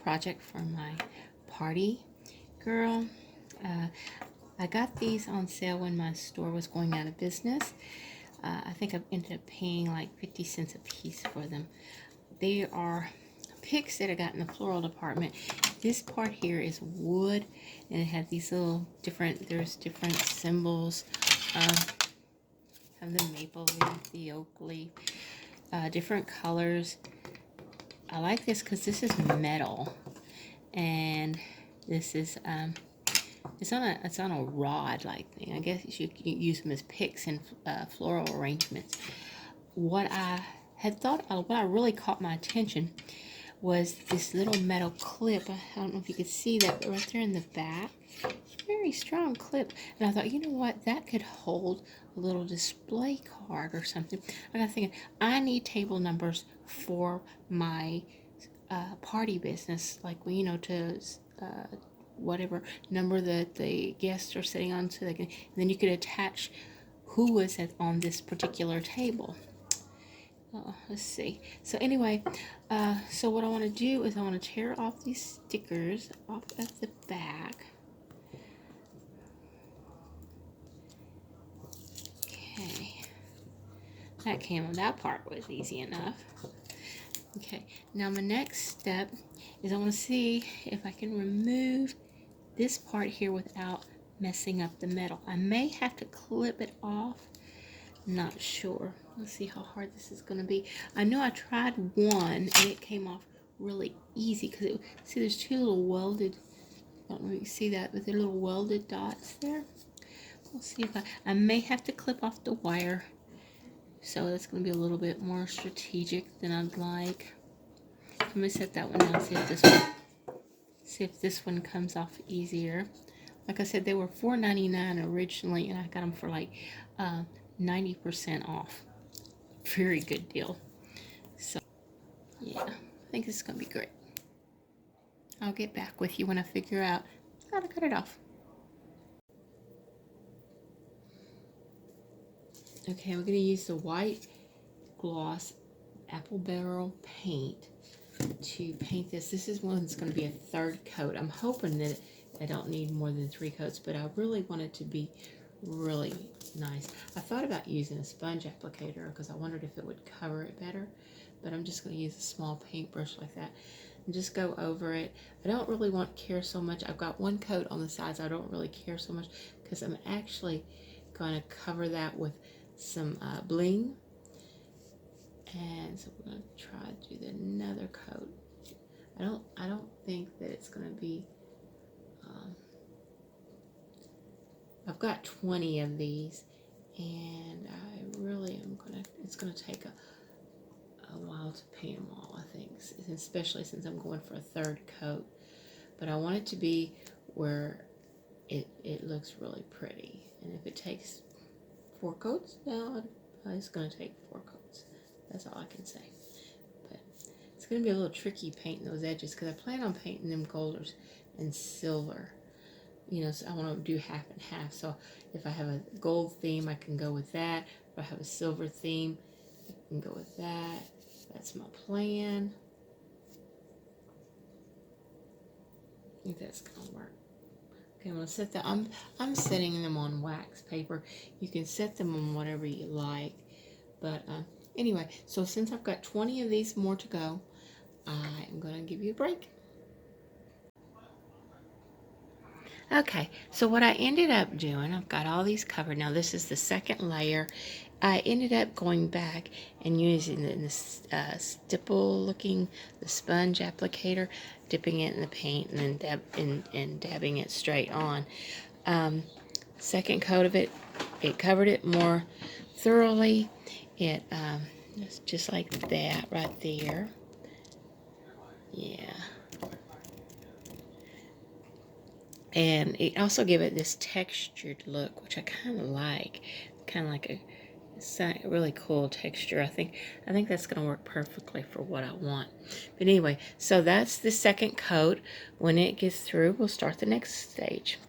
project for my party girl. I got these on sale when my store was going out of business. I think I ended up paying like 50 cents a piece for them. They are picks that I got in the floral department. This part here is wood, and it has these little there's different symbols of the maple leaf, the oak leaf, different colors. I like this because this is metal, and this is it's on a rod like thing. I guess you can use them as picks in floral arrangements. What I really caught my attention was this little metal clip. I don't know if you could see that, but right there in the back, very strong clip. And I thought, you know what, that could hold a little display card or something. I got thinking, I need table numbers for my party business, like, you know, to whatever number that the guests are sitting on, so they can, and then you could attach who was on this particular table. Let's see. So anyway, so what I want to do is I want to tear off these stickers off at the back. Okay. That part was easy enough. Okay, now my next step is I want to see if I can remove this part here without messing up the metal. I may have to clip it off. Not sure. Let's see how hard this is going to be. I know I tried one and it came off really easy because see, there's two little welded, I don't know if you can see that, but they're little welded dots there. We'll see if I may have to clip off the wire, so that's going to be a little bit more strategic than I'd like. I'm going to set that one down, see if this one comes off easier. Like I said, they were $4.99 originally, and I got them for like 90% off. Very good deal. So yeah, I think this is gonna be great. I'll get back with you when I figure out how to cut it off. Okay, we're gonna use the white gloss apple barrel paint to paint this. This is one that's going to be a third coat. I'm hoping that I don't need more than 3 coats, but I really want it to be really nice. I thought about using a sponge applicator because I wondered if it would cover it better, but I'm just going to use a small paintbrush like that and just go over it. I don't really care so much. I've got 1 coat on the sides. I don't really care so much because I'm actually going to cover that with some bling. And so we're going to try to do another coat. I don't think that it's going to be, I've got 20 of these, and I really am it's going to take a while to paint them all, I think, especially since I'm going for a third coat. But I want it to be where it looks really pretty. And if it takes 4 coats, no, it's going to take 4 coats. That's all I can say. But it's going to be a little tricky painting those edges because I plan on painting them gold and silver. You know, so I want to do half and half. So if I have a gold theme, I can go with that. If I have a silver theme, I can go with that. That's my plan. I think that's going to work. Okay, I'm going to set that. I'm setting them on wax paper. You can set them on whatever you like. But anyway, so since I've got 20 of these more to go, I'm going to give you a break. Okay, so what I ended up doing, I've got all these covered. Now this is the second layer. I ended up going back and using this stipple looking, the sponge applicator, dipping it in the paint and then dabbing it straight on. Second coat of it covered it more thoroughly. It just like that right there. Yeah. And it also gave it this textured look, which I kind of like. Kind of like a really cool texture. I think that's going to work perfectly for what I want. But anyway, so that's the second coat. When it gets through, we'll start the next stage.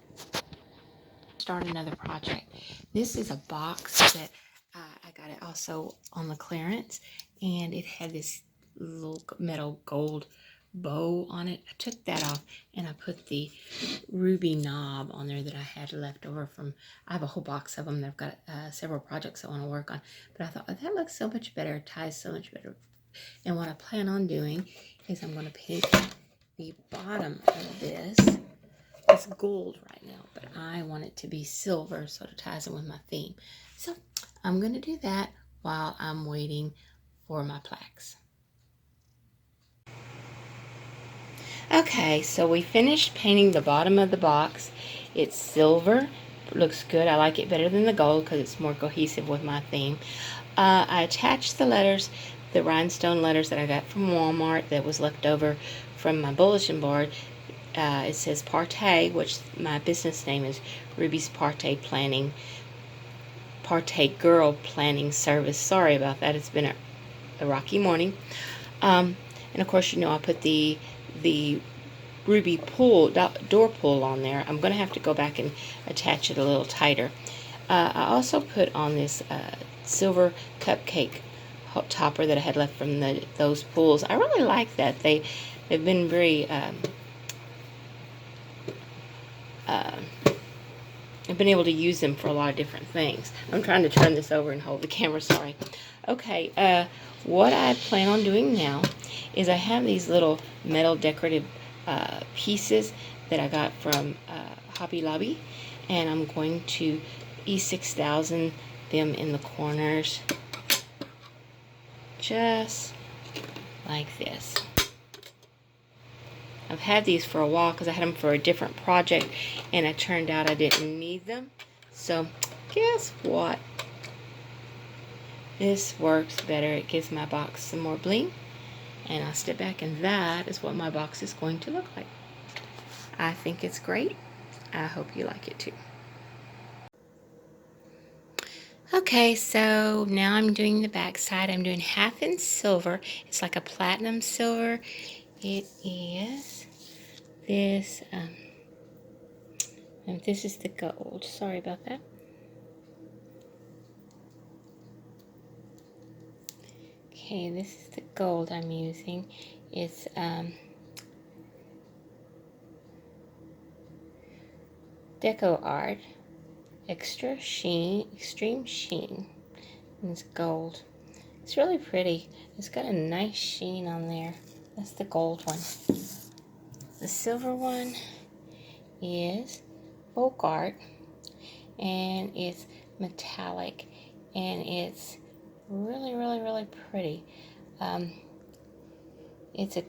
Start another project. This is a box that I got it also on the clearance, and it had this little metal gold bow on it. I took that off and I put the ruby knob on there that I had left over from, I have a whole box of them that I've got several projects I want to work on. But I thought, oh, that looks so much better, it ties so much better. And what I plan on doing is I'm going to paint the bottom of this. It's gold right now, but I want it to be silver so it ties in with my theme. So I'm going to do that while I'm waiting for my plaques. Okay, so we finished painting the bottom of the box. It's silver. It looks good. I like it better than the gold because it's more cohesive with my theme. I attached the letters, the rhinestone letters that I got from Walmart that was left over from my bulletin board. It says ParTay, which my business name is Ruby's ParTay Planning, ParTay Girl Planning Service. Sorry about that. It's been a rocky morning. And of course, you know, I put the ruby pull door pull on there. I'm going to have to go back and attach it a little tighter. I also put on this silver cupcake topper that I had left from those pulls. I really like that. They've been very I've been able to use them for a lot of different things. I'm trying to turn this over and hold the camera, sorry. Okay, what I plan on doing now is I have these little metal decorative pieces that I got from Hobby Lobby, and I'm going to E6000 them in the corners, just like this. I've had these for a while because I had them for a different project, and it turned out I didn't need them. So guess what? This works better. It gives my box some more bling. And I'll step back, and that is what my box is going to look like. I think it's great. I hope you like it too. Okay, so now I'm doing the back side. I'm doing half in silver. It's like a platinum silver. It is this, and this is the gold. Sorry about that. Okay, this is the gold I'm using. It's Decor Art Extreme Sheen. And it's gold. It's really pretty. It's got a nice sheen on there. That's the gold one. The silver one is Folk Art, and it's metallic, and it's really, really, really pretty. It's a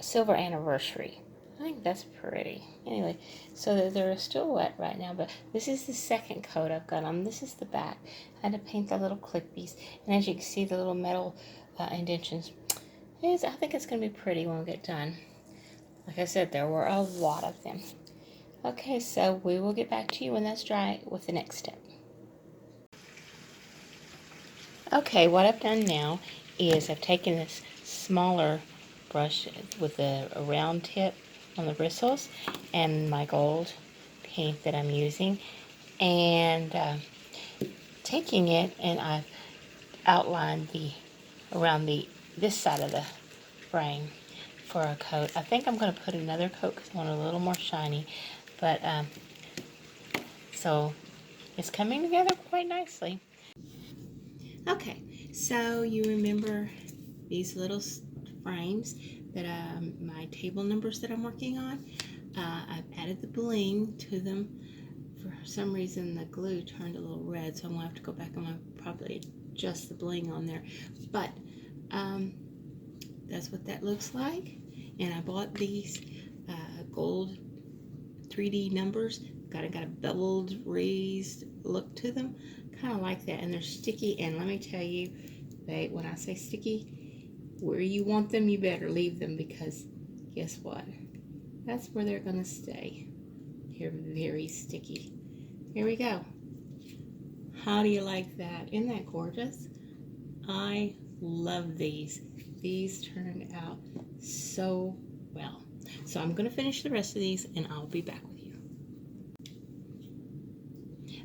silver anniversary. I think that's pretty. Anyway, so they're still wet right now, but this is the second coat I've got on. This is the back. I had to paint the little clippies, and as you can see, the little metal indentions. I think it's going to be pretty when we get done. Like I said, there were a lot of them. Okay, so we will get back to you when that's dry with the next step. Okay, what I've done now is I've taken this smaller brush with a round tip on the bristles and my gold paint that I'm using, and taking it, and I've outlined around this side of the frame for a coat. I think I'm going to put another coat because I want it a little more shiny, but so it's coming together quite nicely. Okay, so you remember these little frames that my table numbers that I'm working on? I've added the bling to them. For some reason the glue turned a little red, so I'm going to have to go back and I'll probably adjust the bling on there. But that's what that looks like. And I bought these gold 3D numbers. Got a beveled, raised look to them. Kind of like that. And they're sticky. And let me tell you, when I say sticky, where you want them, you better leave them, because guess what? That's where they're going to stay. They're very sticky. Here we go. How do you like that? Isn't that gorgeous? I love these. These turned out so well. So I'm going to finish the rest of these and I'll be back with you.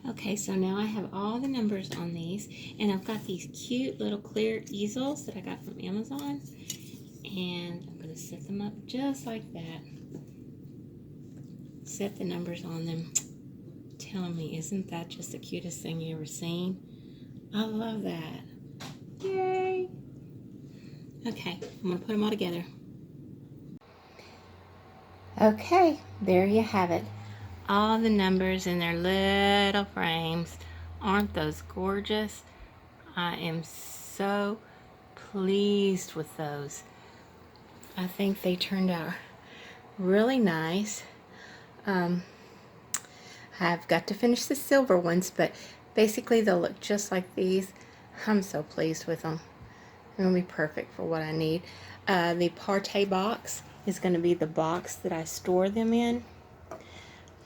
Okay, so now I have all the numbers on these, and I've got these cute little clear easels that I got from Amazon, and I'm going to set them up just like that. Set the numbers on them. Tell me, isn't that just the cutest thing you ever seen? I love that. Yay! Okay, I'm going to put them all together. Okay, there you have it. All the numbers in their little frames. Aren't those gorgeous? I am so pleased with those. I think they turned out really nice. I've got to finish the silver ones, but basically they'll look just like these. I'm so pleased with them. They're going to be perfect for what I need. The ParTay box is going to be the box that I store them in.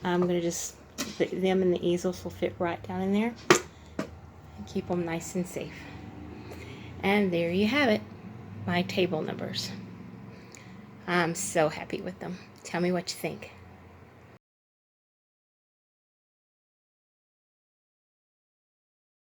I'm going to just put them and the easels will fit right down in there and keep them nice and safe. And there you have it, my table numbers. I'm so happy with them. Tell me what you think.